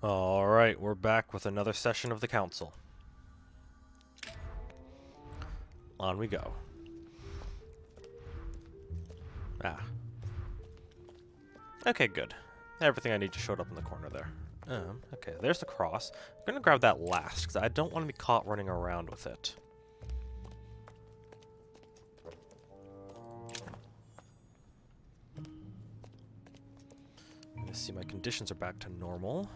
Alright, we're back with another session of the council. On we go. Ah. Okay, good. Everything I need just showed up in the corner there. Okay, there's the cross. I'm gonna grab that last, because I don't want to be caught running around with it. Let's see, my conditions are back to normal.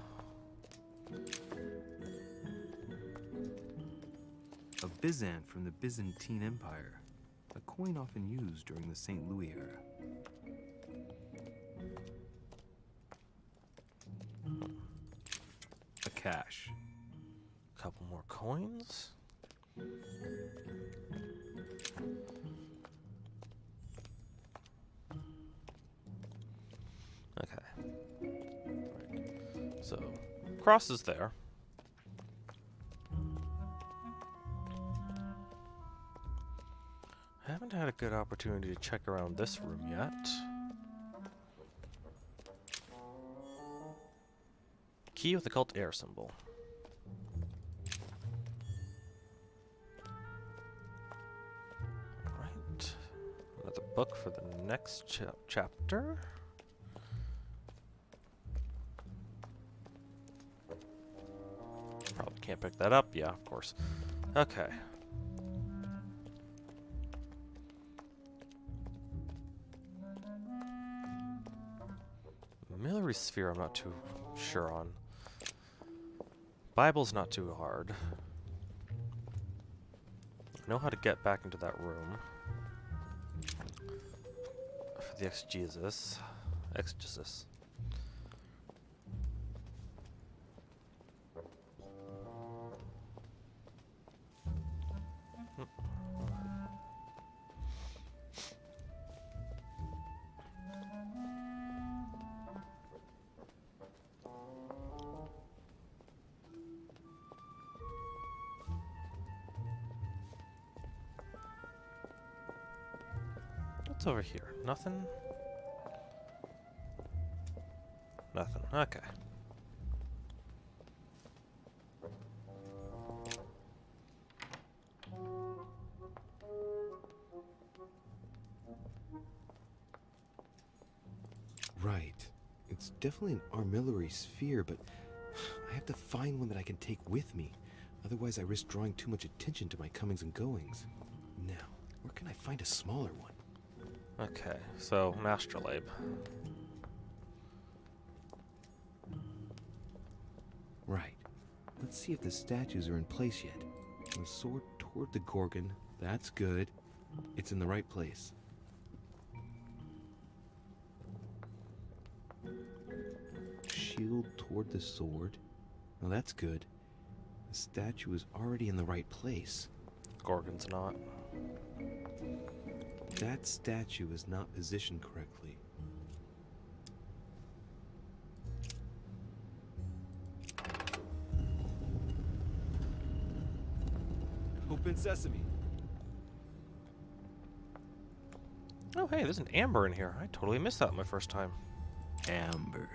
A Byzant from the Byzantine Empire, a coin often used during the St. Louis era. A cache. A couple more coins. Okay. Right. So, cross is there. I haven't had a good opportunity to check around this room yet. Key with occult air symbol. Right. Another book for the next chapter. Probably can't pick that up. Yeah, of course. Okay. Military sphere I'm not too sure on. Bible's not too hard. I know how to get back into that room. For the exegesis. Exegesis. What's over here? Nothing? Nothing. Okay. Right. It's definitely an armillary sphere, but I have to find one that I can take with me. Otherwise, I risk drawing too much attention to my comings and goings. Now, where can I find a smaller one? Okay, so an astrolabe. Right. Let's see if the statues are in place yet. The sword toward the Gorgon. That's good. It's in the right place. Shield toward the sword. Well, that's good. The statue is already in the right place. Gorgon's not. That statue is not positioned correctly. Open sesame. Oh, hey, there's an amber in here. I totally missed that my first time. Amber.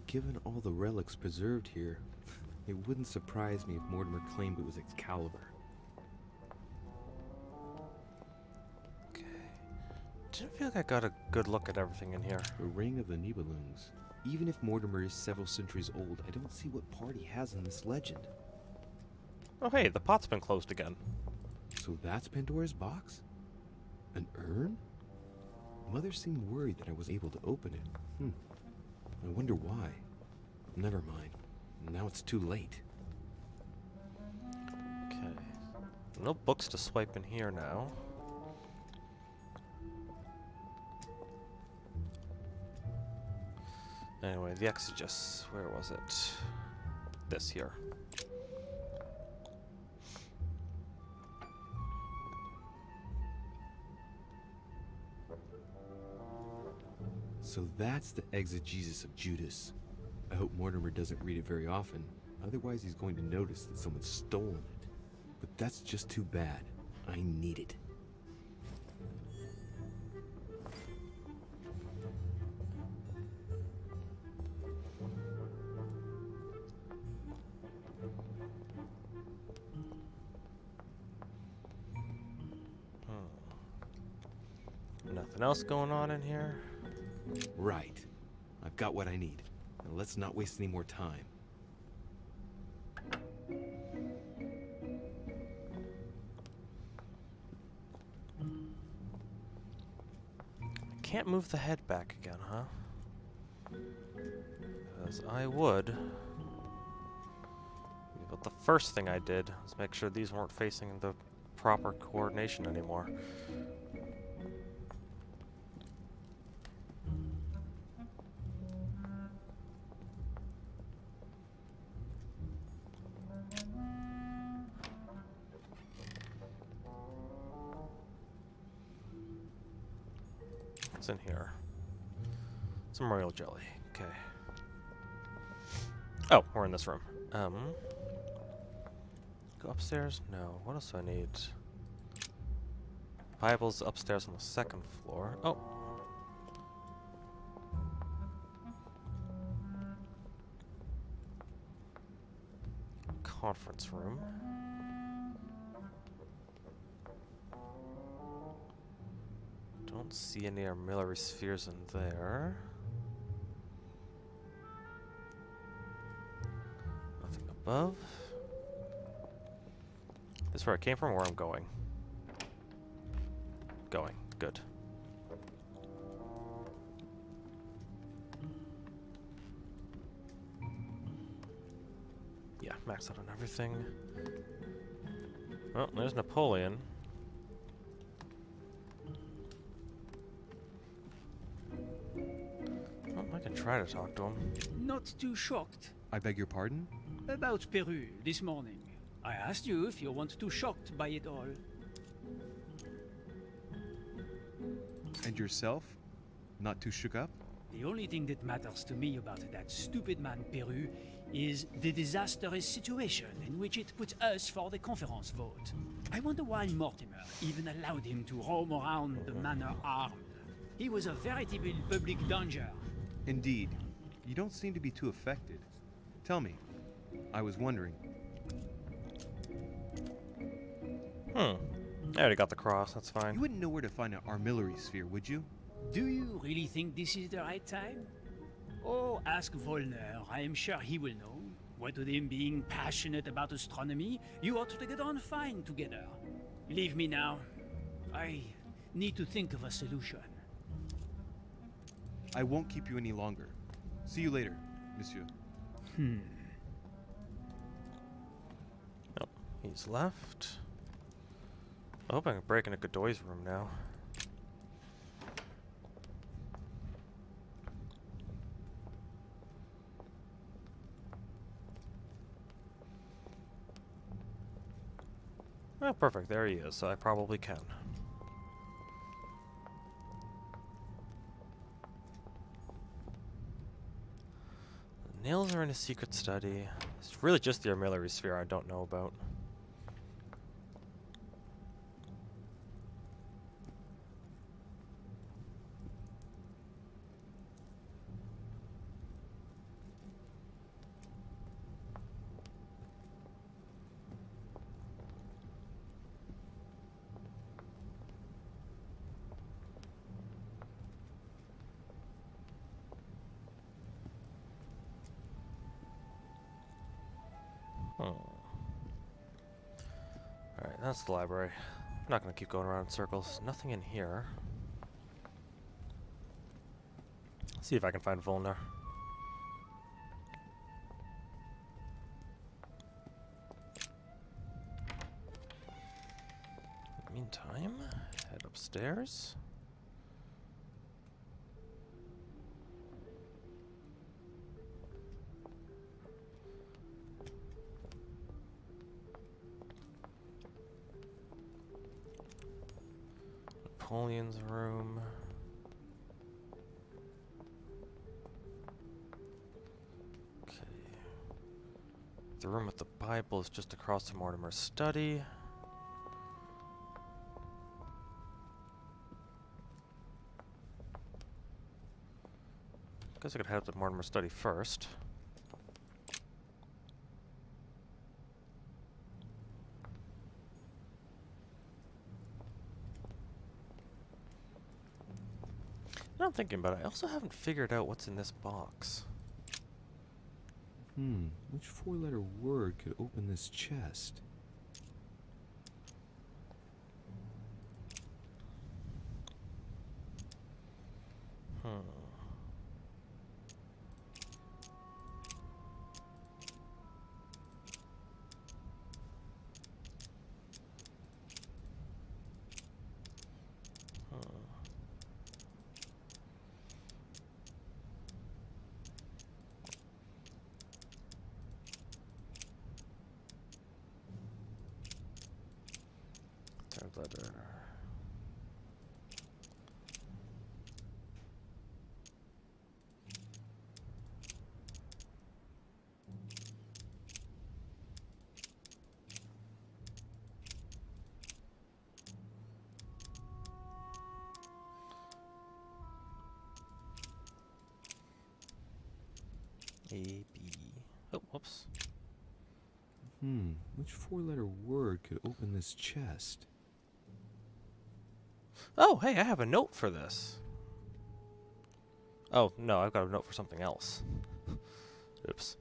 Given all the relics preserved here, it wouldn't surprise me if Mortimer claimed it was Excalibur. Okay. Didn't feel like I got a good look at everything in here. The Ring of the Nibelungs. Even if Mortimer is several centuries old, I don't see what part he has in this legend. Oh, hey, the pot's been closed again. So that's Pandora's box? An urn? Mother seemed worried that I was able to open it. I wonder why. Never mind. Now it's too late. Okay. No books to swipe in here now. Anyway, the exegesis. Where was it? This here. So that's the exegesis of Judas. I hope Mortimer doesn't read it very often, otherwise he's going to notice that someone's stolen it. But that's just too bad. I need it. Anything else going on in here? Right. I've got what I need. Now let's not waste any more time. Can't move the head back again, huh? Because I would. But the first thing I did was make sure these weren't facing the proper coordination anymore. What's in here? Some royal jelly. Okay. Oh, we're in this room. Go upstairs? No. What else do I need? Bible's upstairs on the second floor. Oh. Conference room. Don't see any armillary spheres in there. Nothing above. This is where I came from or where I'm going? Going. Good. Yeah, max out on everything. Oh, there's Napoleon. Oh, I can try to talk to him. Not too shocked I beg your pardon? about Peru this morning. I asked you if you weren't too shocked by it all. And yourself? Not too shook up? The only thing that matters to me about that stupid man Peru is the disastrous situation in which it put us for the conference vote. I wonder why Mortimer even allowed him to roam around the manor armed. He was a veritable public danger. Indeed. You don't seem to be too affected. Tell me. I was wondering. I already got the cross, that's fine. You wouldn't know where to find an armillary sphere, would you? Do you really think this is the right time? Oh, ask Volner. I am sure he will know. What with him being passionate about astronomy, you ought to get on fine together. Leave me now. I need to think of a solution. I won't keep you any longer. See you later, monsieur. Oh, he's left. I hope I can break into Godoy's room now. Oh, perfect. There he is. I probably can. The nails are in a secret study. It's really just the armillary sphere I don't know about. Alright, that's the library. I'm not gonna keep going around in circles. Nothing in here. See if I can find Volner. In the meantime, head upstairs. Napoleon's room. Okay. The room with the Bible is just across from Mortimer's study. Guess I could head up to Mortimer's study first. Now I'm thinking about it, I also haven't figured out what's in this box. Which four-letter word could open this chest? Third letter. A, B. Oh, whoops. Which four-letter word could open this chest? Oh, hey, I have a note for this. Oh, no, I've got a note for something else. Oops.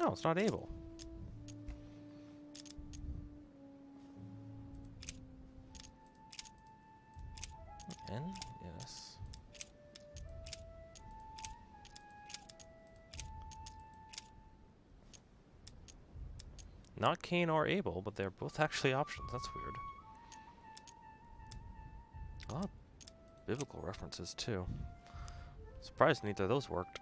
Oh, it's not able. N? Yes. Not keen or able, but they're both actually options. That's weird. A lot of biblical references, too. Surprised neither of those worked.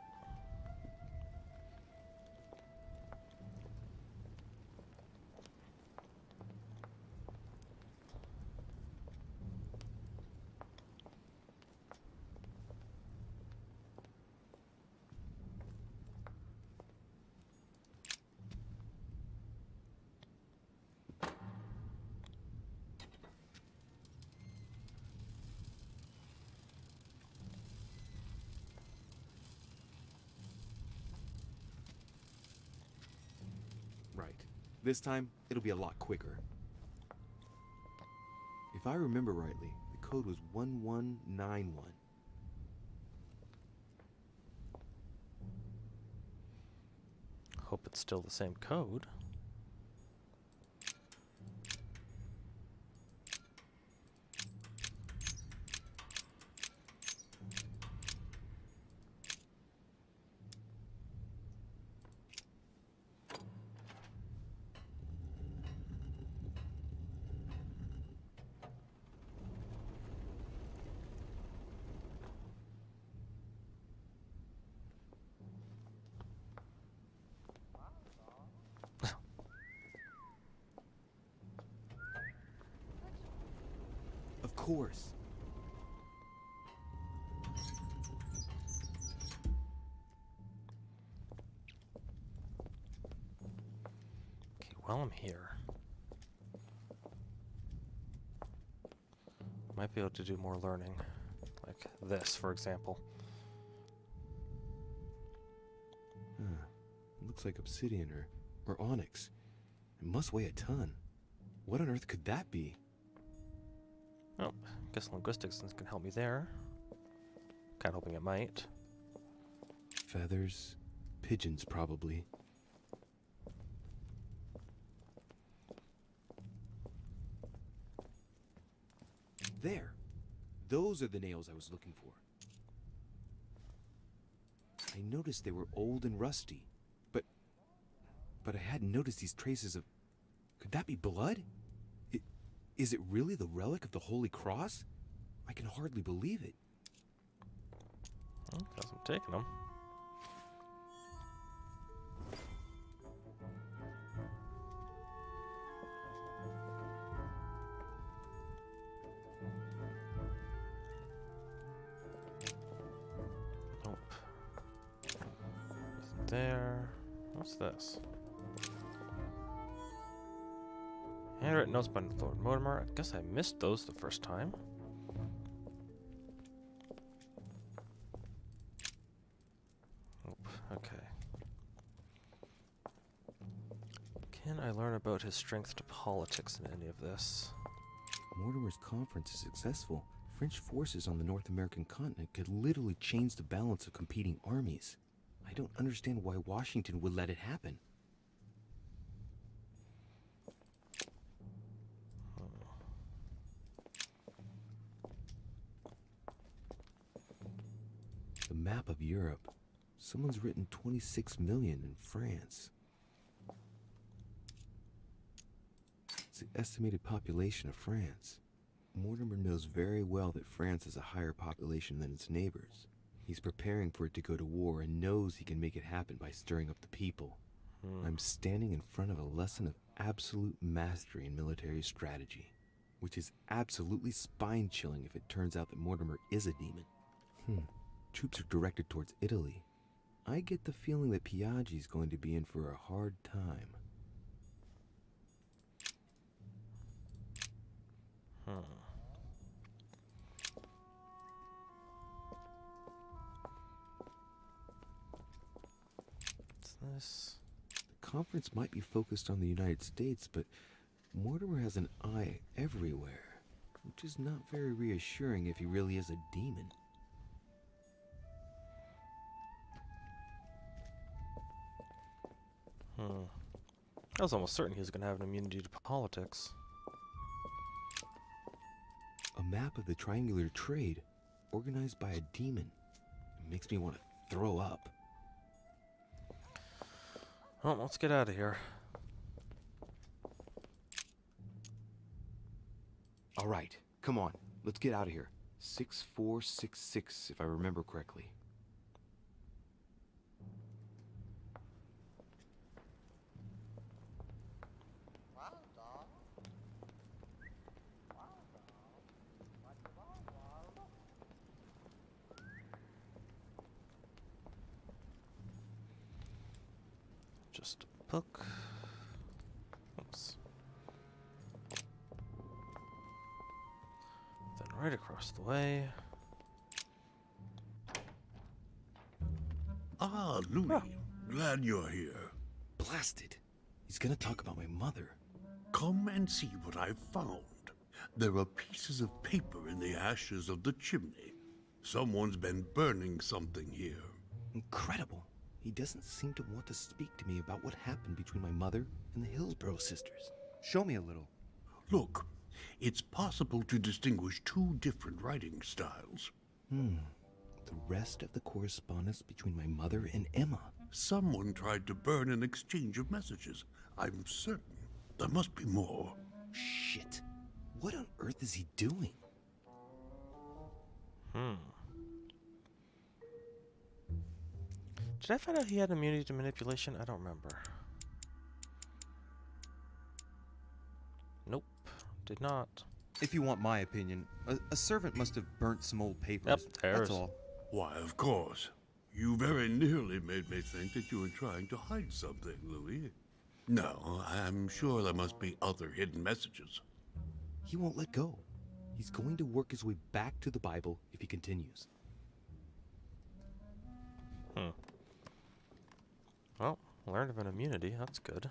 Right. This time, it'll be a lot quicker. If I remember rightly, the code was 1191. Hope it's still the same code. Of course. Okay, while I'm here, might be able to do more learning. Like this, for example. Looks like obsidian or onyx. It must weigh a ton. What on earth could that be? Oh, guess linguistics can help me there. Kinda hoping it might. Feathers, pigeons probably. There. Those are the nails I was looking for. I noticed they were old and rusty, but I hadn't noticed these traces of... Could that be blood? Is it really the relic of the Holy Cross? I can hardly believe it. Well, guess I'm taking them. Nope. Isn't there. What's this? Handwritten notes by Lord Mortimer. I guess I missed those the first time. Nope. Okay. Can I learn about his strength to politics in any of this? Mortimer's conference is successful. French forces on the North American continent could literally change the balance of competing armies. I don't understand why Washington would let it happen. The map of Europe. Someone's written 26 million in France. It's the estimated population of France. Mortimer knows very well that France has a higher population than its neighbors. He's preparing for it to go to war and knows he can make it happen by stirring up the people. I'm standing in front of a lesson of absolute mastery in military strategy, which is absolutely spine-chilling if it turns out that Mortimer is a demon. Troops are directed towards Italy. I get the feeling that Piaggi's going to be in for a hard time. What's this? The conference might be focused on the United States, but Mortimer has an eye everywhere, which is not very reassuring if he really is a demon. I was almost certain he was going to have an immunity to politics. A map of the triangular trade, organized by a demon. It makes me want to throw up. Well, let's get out of here. All right, come on, let's get out of here. 6466, if I remember correctly. Just a book. Oops. Then right across the way. Ah, Louis. Glad you're here. Blasted. He's gonna talk about my mother. Come and see what I've found. There are pieces of paper in the ashes of the chimney. Someone's been burning something here. Incredible. He doesn't seem to want to speak to me about what happened between my mother and the Hillsborough sisters. Show me a little. Look, it's possible to distinguish two different writing styles. The rest of the correspondence between my mother and Emma. Someone tried to burn an exchange of messages. I'm certain. There must be more. Shit. What on earth is he doing? Did I find out he had immunity to manipulation? I don't remember. Nope, did not. If you want my opinion, a servant must have burnt some old papers. Yep, there's. That's all. Why, of course. You very nearly made me think that you were trying to hide something, Louis. No, I'm sure there must be other hidden messages. He won't let go. He's going to work his way back to the Bible if he continues. Well, learned of an immunity, that's good.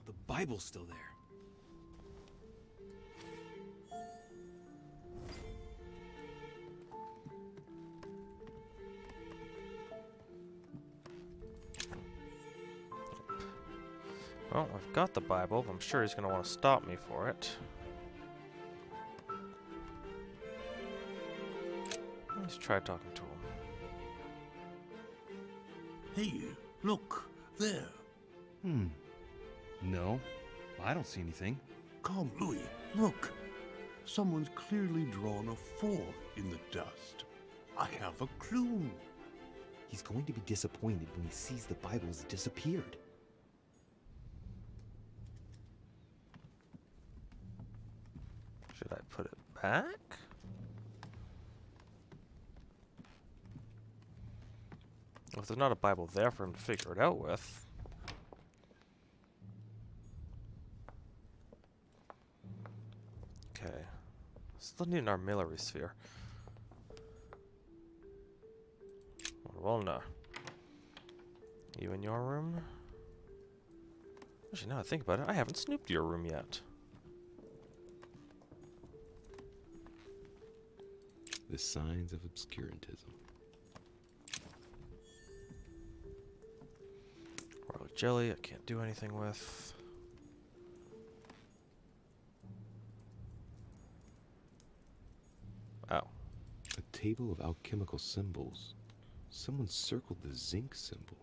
The Bible's still there. Well, I've got the Bible. I'm sure he's going to want to stop me for it. Let's try talking to him. Hey, look, there. No, I don't see anything. Come, Louis, look. Someone's clearly drawn a 4 in the dust. I have a clue. He's going to be disappointed when he sees the Bible has disappeared. Should I put it back? If there's not a Bible there for him to figure it out with. Okay. Still need an armillary sphere. Well, no. You in your room? Actually, now that I think about it, I haven't snooped your room yet. The signs of obscurantism. Royal jelly, I can't do anything with. Oh. A table of alchemical symbols. Someone circled the zinc symbol.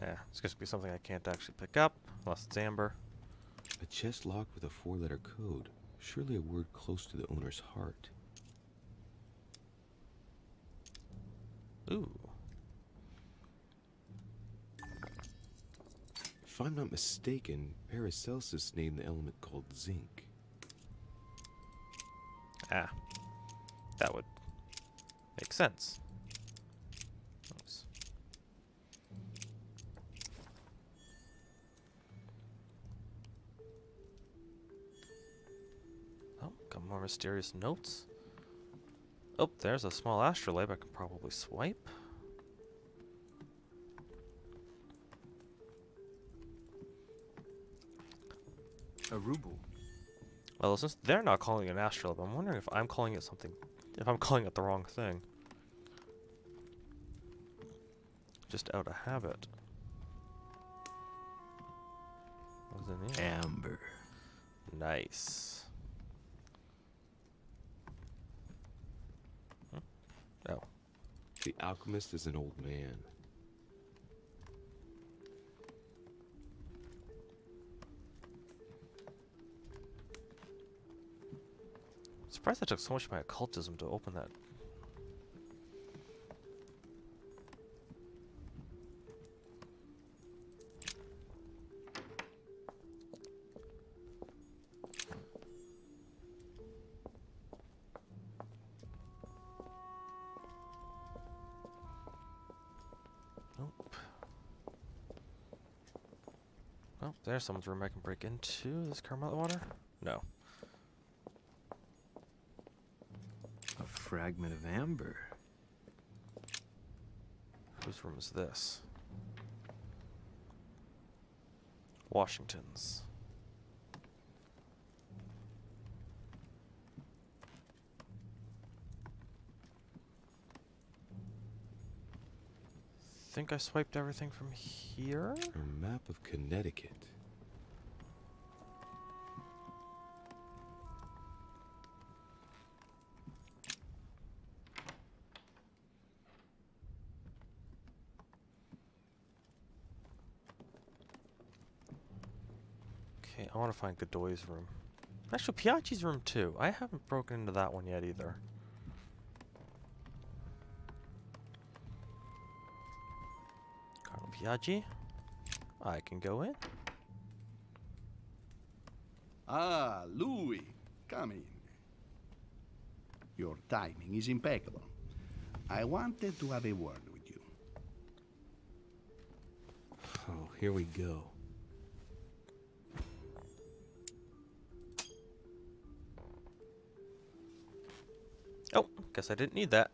Yeah, it's going to be something I can't actually pick up, unless it's amber. A chest locked with a 4-letter code. Surely a word close to the owner's heart. Ooh. If I'm not mistaken, Paracelsus named the element called zinc. Ah. That would make sense. Oops. Oh, got more mysterious notes. Oh, there's a small astrolabe I can probably swipe. A ruble. Well, since they're not calling it an astrolabe, I'm wondering if I'm calling it something, if I'm calling it the wrong thing. Just out of habit. What does it mean? Amber. Nice. Oh. The alchemist is an old man. Surprised that took so much of my occultism to open that. Nope. Oh, there's someone's room I can break into. This Carmelite water? No. A fragment of amber. Whose room is this? Washington's. Think I swiped everything from here? A map of Connecticut. Okay, I want to find Godoy's room. Actually, Piaggi's room too. I haven't broken into that one yet either. Carlo Piaggi. I can go in. Ah, Louis, come in. Your timing is impeccable. I wanted to have a word with you. Oh, here we go. Oh, guess I didn't need that.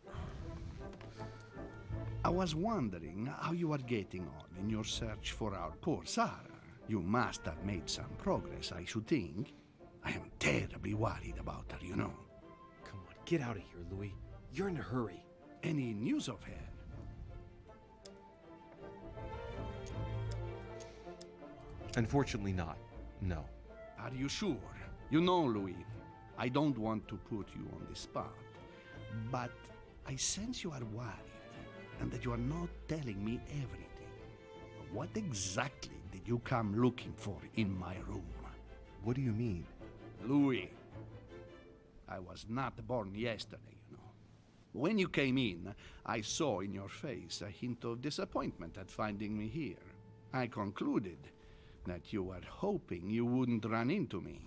I was wondering how you are getting on in your search for our poor Sarah. You must have made some progress, I should think. I am terribly worried about her, you know. Come on, get out of here, Louis. You're in a hurry. Any news of her? Unfortunately not. No. Are you sure? You know, Louis, I don't want to put you on the spot, but I sense you are worried and that you are not telling me everything. What exactly did you come looking for in my room? What do you mean? Louis, I was not born yesterday, you know. When you came in, I saw in your face a hint of disappointment at finding me here. I concluded that you were hoping you wouldn't run into me.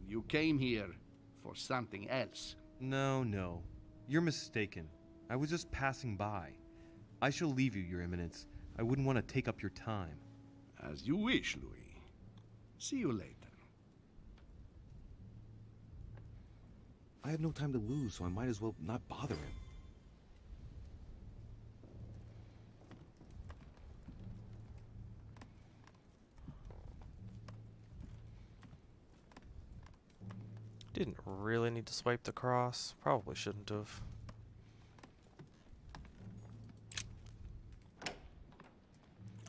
You came here for something else. No, no. You're mistaken. I was just passing by. I shall leave you, Your Eminence. I wouldn't want to take up your time. As you wish, Louis. See you later. I have no time to lose, so I might as well not bother him. Didn't really need to swipe the cross. Probably shouldn't have.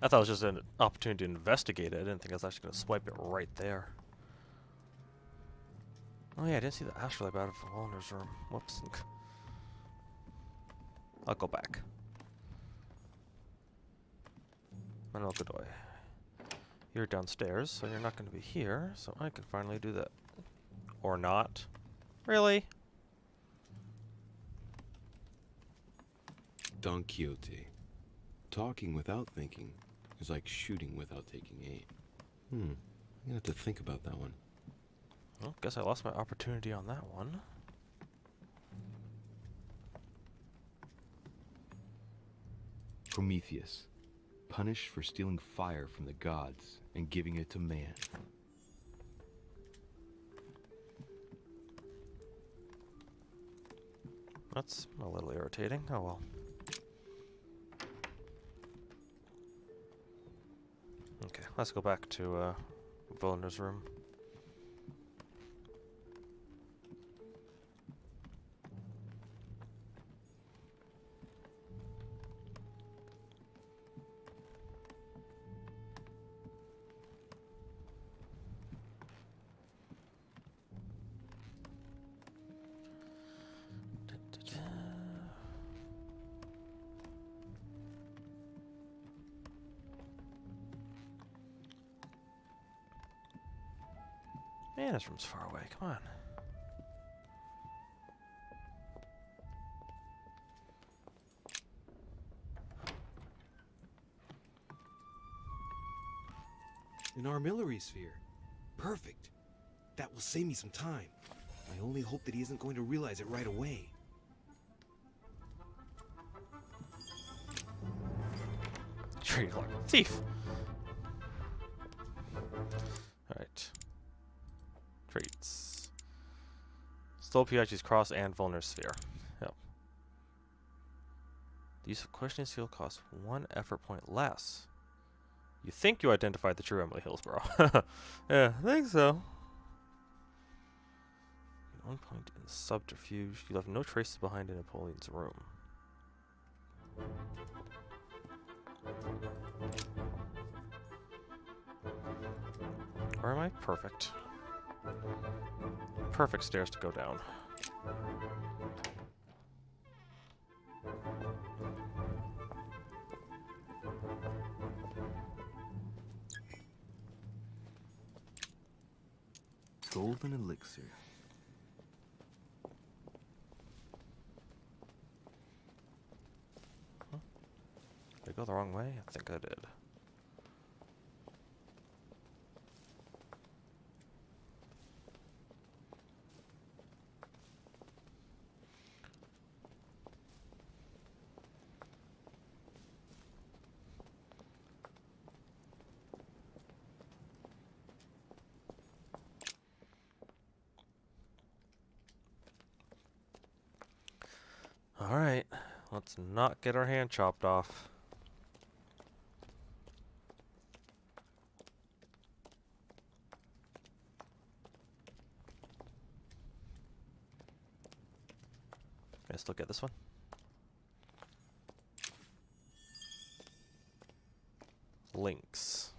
I thought it was just an opportunity to investigate it. I didn't think I was actually going to swipe it right there. Oh yeah, I didn't see the astrolabe out of Volner's room. Whoops. I'll go back. Manuel Godoy. You're downstairs, so you're not going to be here, so I can finally do that. Or not. Really? Don Quixote. Talking without thinking is like shooting without taking aim. I'm gonna have to think about that one. Well, guess I lost my opportunity on that one. Prometheus. Punished for stealing fire from the gods and giving it to man. That's a little irritating. Oh well. Okay, let's go back to Volner's room. Man, this room's far away. Come on. An armillary sphere. Perfect. That will save me some time. I only hope that he isn't going to realize it right away. Treated like a thief. Alright. Traits. Stole Piaget's cross and Volner's sphere. Yep. The use of questioning seal costs 1 effort point less. You think you identified the true Emily Hillsborough. Yeah, I think so. 1 point in subterfuge. You left no traces behind in Napoleon's room. Or am I perfect? Perfect stairs to go down. Golden elixir. Did I go the wrong way? I think I did. Alright, let's not get our hand chopped off. Let's look at this one. Links.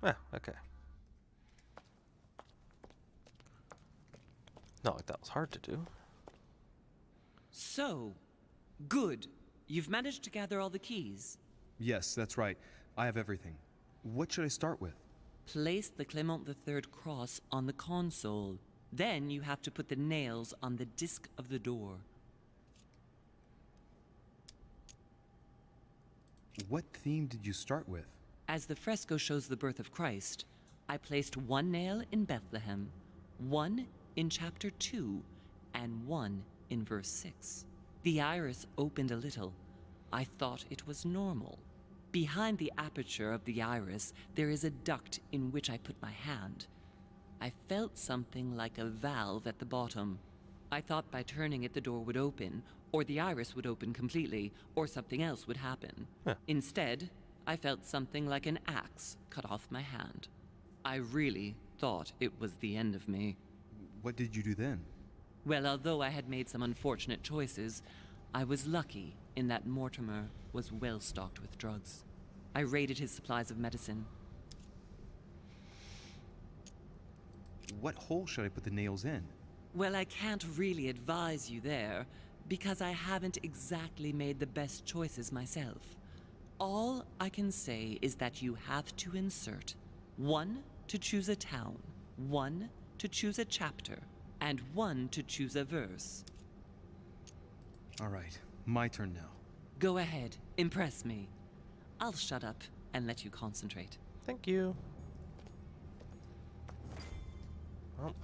Ah, okay. Not like that was hard to do. So, good. You've managed to gather all the keys. Yes, that's right. I have everything. What should I start with? Place the Clement III cross on the console. Then you have to put the nails on the disc of the door. What theme did you start with? As the fresco shows the birth of Christ, I placed 1 nail in Bethlehem, 1 in chapter 2 and 1 in verse 6. The iris opened a little. I thought it was normal. Behind the aperture of the iris, there is a duct in which I put my hand. I felt something like a valve at the bottom. I thought by turning it the door would open, or the iris would open completely, or something else would happen. Huh. Instead, I felt something like an axe cut off my hand. I really thought it was the end of me. What did you do then? Well, although I had made some unfortunate choices, I was lucky in that Mortimer was well stocked with drugs. I raided his supplies of medicine. What hole should I put the nails in? Well, I can't really advise you there, because I haven't exactly made the best choices myself. All I can say is that you have to insert 1 to choose a town, 1 to choose a chapter, and 1 to choose a verse. All right, my turn now. Go ahead, impress me. I'll shut up and let you concentrate. Thank you. Well,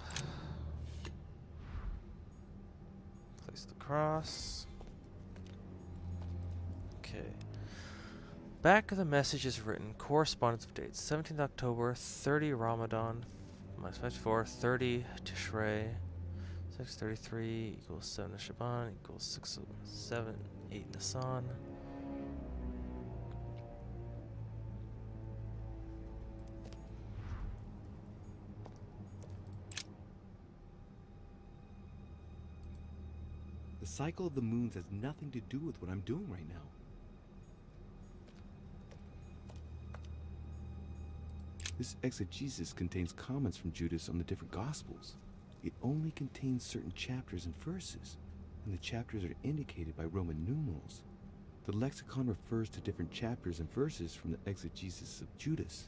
place the cross. Okay. Back of the message is written correspondence of dates 17th October, 30 Ramadan, -54, 30 Tishrei, 633 equals 7 Shaban equals 6 7 8 Nisan. The cycle of the moons has nothing to do with what I'm doing right now. This exegesis contains comments from Judas on the different Gospels. It only contains certain chapters and verses, and the chapters are indicated by Roman numerals. The lexicon refers to different chapters and verses from the exegesis of Judas.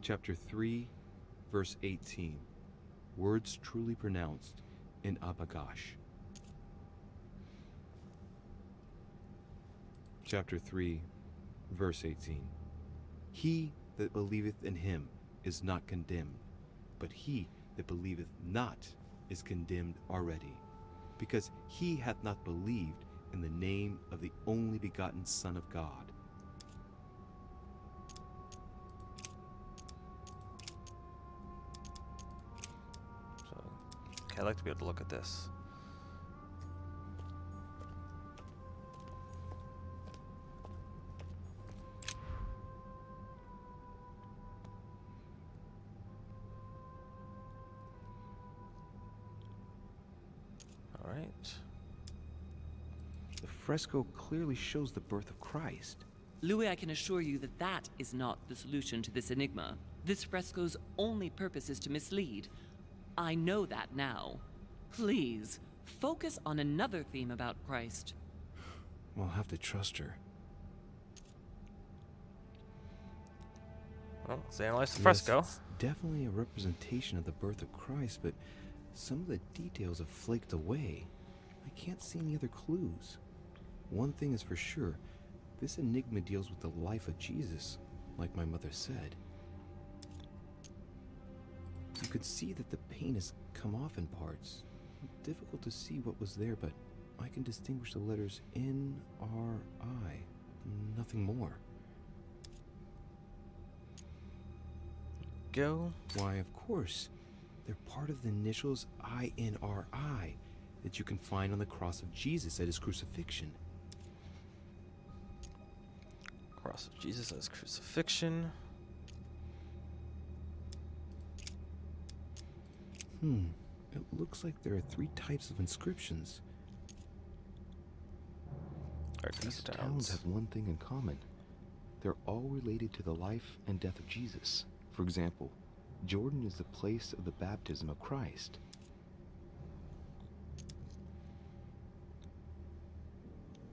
Chapter 3, verse 18. Words truly pronounced in Abagash. Chapter 3, verse 18. He that believeth in him is not condemned, but he that believeth not is condemned already, because he hath not believed in the name of the only begotten Son of God. So, okay, I'd like to be able to look at this. Alright. The fresco clearly shows the birth of Christ. Louis, I can assure you that that is not the solution to this enigma. This fresco's only purpose is to mislead. I know that now. Please, focus on another theme about Christ. I'll have to trust her. Well, let's analyze the Yes, fresco. it's definitely a representation of the birth of Christ, but some of the details have flaked away. I can't see any other clues. One thing is for sure, this enigma deals with the life of Jesus, like my mother said. You could see that the paint has come off in parts. Difficult to see what was there, but I can distinguish the letters N-R-I. Nothing more. Go. Why, of course. They're part of the initials I-N-R-I that you can find on the cross of Jesus at his crucifixion. Cross of Jesus as crucifixion. It looks like there are 3 types of inscriptions. These towns have one thing in common. They're all related to the life and death of Jesus. For example, Jordan is the place of the baptism of Christ.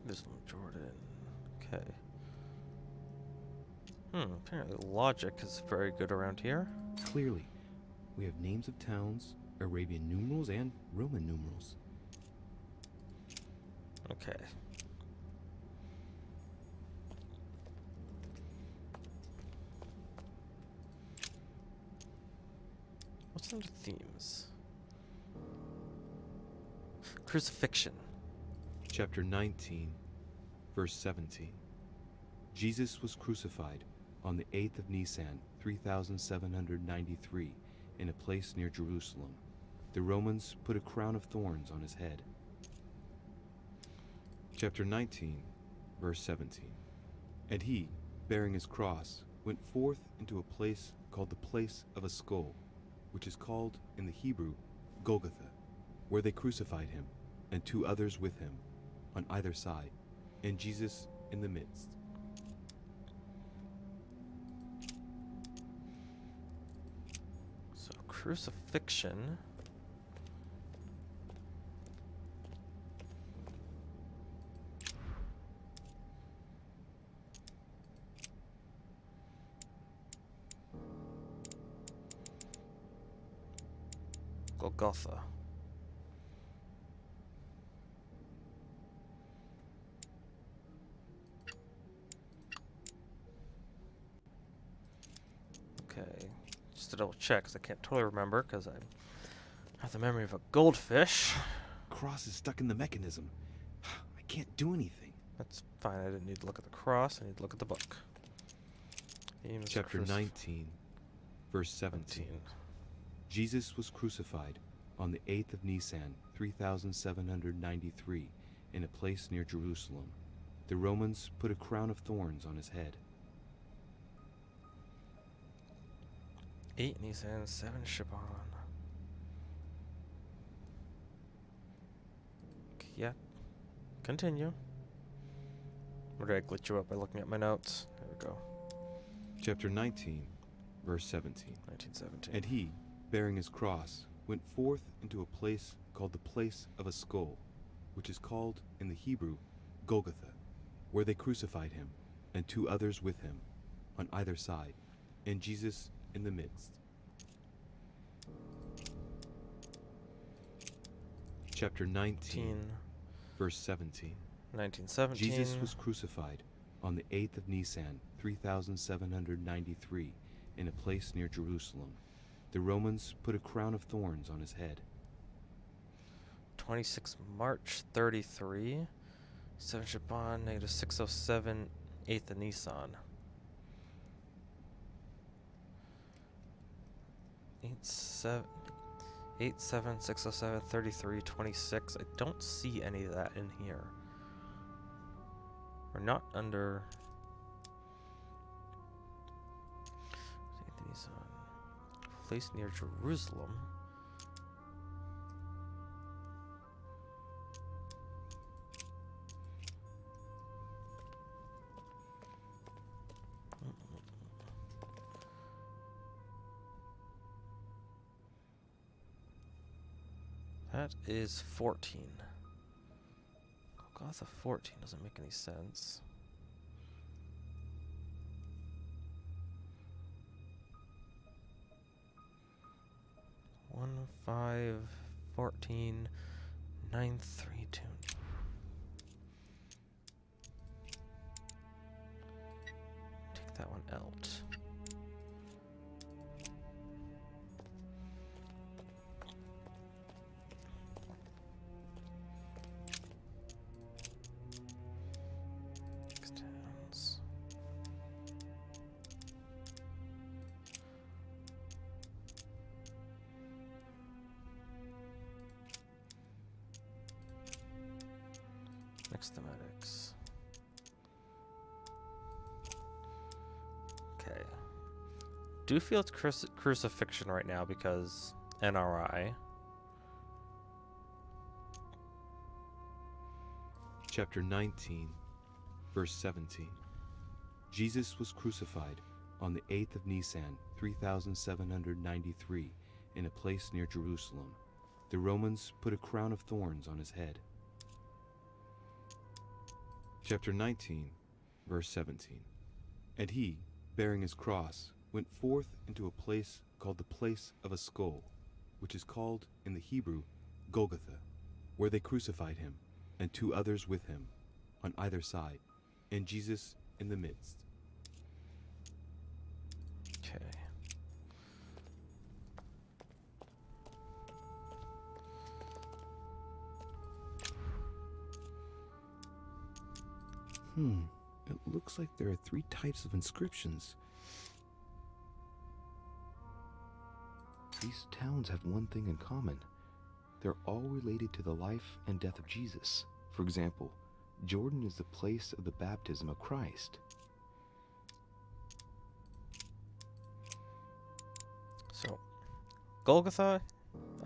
This one, Jordan. Okay. Apparently logic is very good around here. Clearly, we have names of towns, Arabian numerals, and Roman numerals. Okay. What's under themes? Crucifixion. Chapter 19, verse 17. Jesus was crucified on the 8th of Nisan, 3793, in a place near Jerusalem. The Romans put a crown of thorns on his head. Chapter 19, verse 17. And he, bearing his cross, went forth into a place called the place of a skull, which is called in the Hebrew Golgotha, where they crucified him, and 2 others with him, on either side, and Jesus in the midst. So crucifixion. Golgotha. Okay, just to double check, because I can't totally remember, because I have the memory of a goldfish. Cross is stuck in the mechanism. I can't do anything. That's fine, I didn't need to look at the cross, I need to look at the book. Themes Chapter crucif- 19, verse 17. Jesus was crucified on the 8th of Nisan, 3793, in a place near Jerusalem. The Romans put a crown of thorns on his head. 8 Nisan, 7 Shaban. Okay, yeah. Continue. Or did I glitch you up by looking at my notes? There we go. Chapter 19, verse 17. 1917. And he, bearing his cross, went forth into a place called the place of a skull, which is called in the Hebrew Golgotha, where they crucified him, and 2 others with him, on either side, and Jesus in the midst. Chapter 19, verse 17. 1917. Jesus was crucified on the 8th of Nisan, 3793, in a place near Jerusalem. The Romans put a crown of thorns on his head. 26 March 33. 7 Shaban, negative 607, 8th of Nisan. 87 607 33 26. I don't see any of that in here. We're not under 8th of Nisan. Place near Jerusalem. That is 14. Golgotha 14 doesn't make any sense. One 5 14 9 3 2. Take that one out. Extends. Next thematics. Okay. Do feel it's crucifixion right now because NRI. Chapter 19, verse 17. Jesus was crucified on the 8th of Nisan, 3793, in a place near Jerusalem. The Romans put a crown of thorns on his head. Chapter 19, verse 17. And he, bearing his cross, went forth into a place called the place of a skull, which is called in the Hebrew Golgotha, where they crucified him, and 2 others with him, on either side, and Jesus in the midst. Okay. It looks like there are 3 types of inscriptions. These towns have one thing in common. They're all related to the life and death of Jesus. For example, Jordan is the place of the baptism of Christ. So, Golgotha,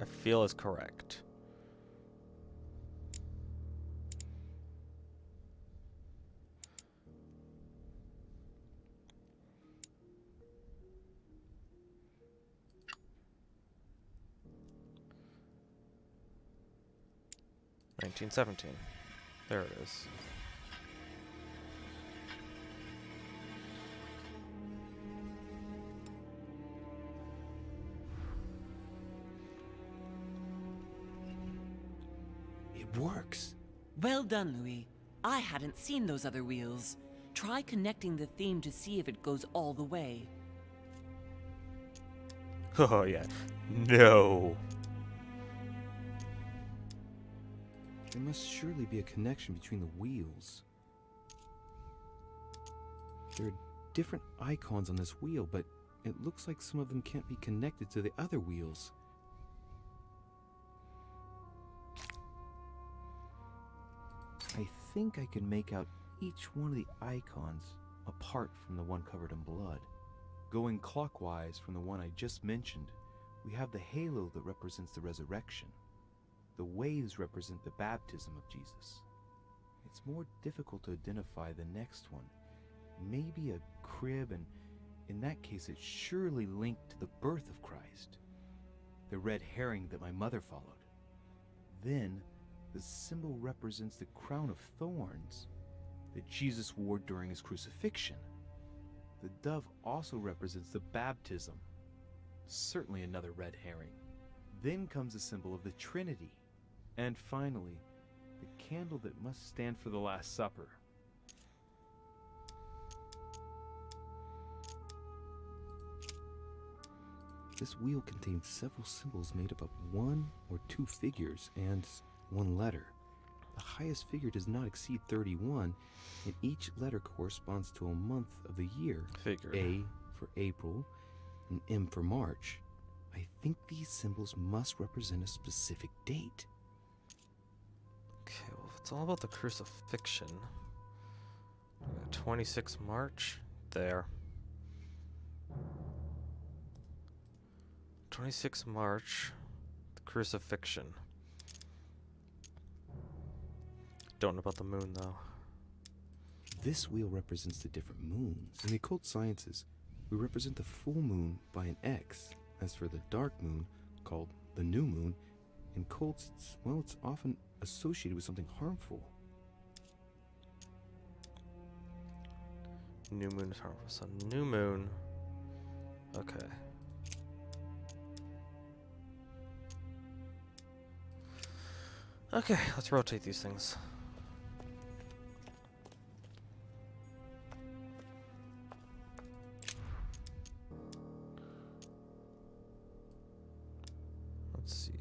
I feel, is correct. $1917. There it is. It works. Well done, Louis. I hadn't seen those other wheels. Try connecting the theme to see if it goes all the way. Oh, yeah. No. There must surely be a connection between the wheels. There are different icons on this wheel, but it looks like some of them can't be connected to the other wheels. I think I can make out each one of the icons apart from the one covered in blood. Going clockwise from the one I just mentioned, we have the halo that represents the resurrection. The waves represent the baptism of Jesus. It's more difficult to identify the next one. Maybe a crib, and in that case it's surely linked to the birth of Christ. The red herring that my mother followed. Then, the symbol represents the crown of thorns that Jesus wore during his crucifixion. The dove also represents the baptism. Certainly another red herring. Then comes the symbol of the Trinity. And finally, the candle that must stand for the Last Supper. This wheel contains several symbols made up of 1 or 2 figures and 1 letter. The highest figure does not exceed 31, and each letter corresponds to a month of the year. Figured. A for April, and M for March. I think these symbols must represent a specific date. Okay, well, if it's all about the crucifixion. 26 March. There. 26 March. The crucifixion. Don't know about the moon, though. This wheel represents the different moons. In the occult sciences, we represent the full moon by an X. As for the dark moon, called the new moon, in cults, it's often associated with something harmful. New moon is harmful. So, new moon. Okay. Okay, let's rotate these things. Let's see.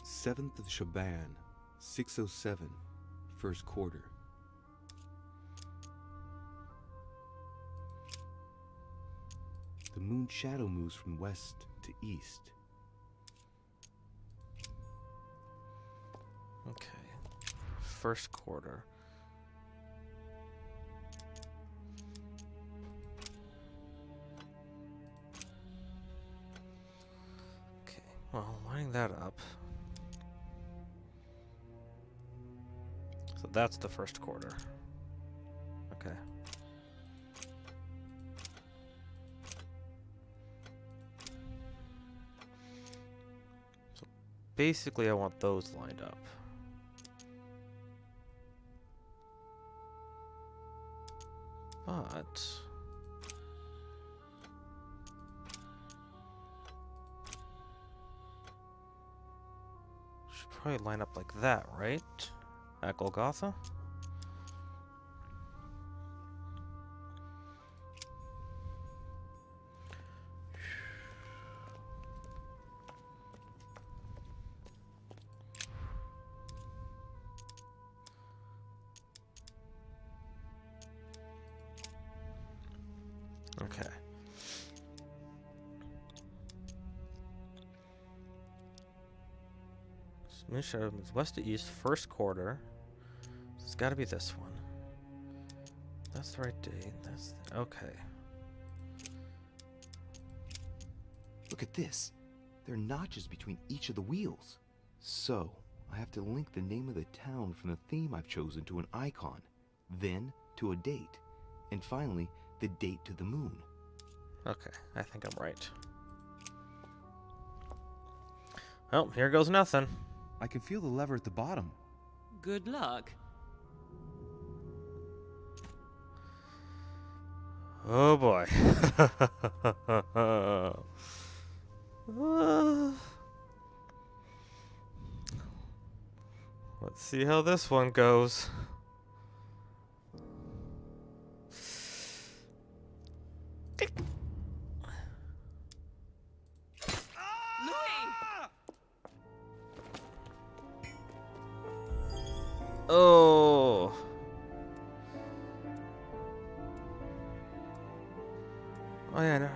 Seventh of Shaban, 607, first quarter. The moon shadow moves from west to east. Okay. First quarter. Okay, well, lining that up. So that's the first quarter. Okay. So basically I want those lined up. But should probably line up like that, right? At Golgotha? Okay. Moon Shadow moves west to east, first quarter. So it's got to be this one. That's the right date. That's okay. Look at this. There are notches between each of the wheels. So, I have to link the name of the town from the theme I've chosen to an icon, then to a date, and finally, the date to the moon. Okay, I think I'm right. Well, here goes nothing. I can feel the lever at the bottom. Good luck. Oh boy. Let's see how this one goes. Oh. Oh yeah, no.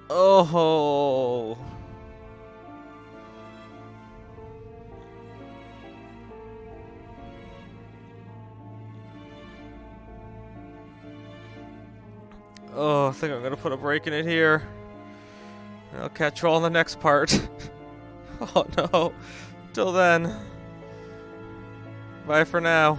Oh. Oh, I think I'm gonna put a break in it here. I'll catch you all in the next part. Oh no. Till then. Bye for now.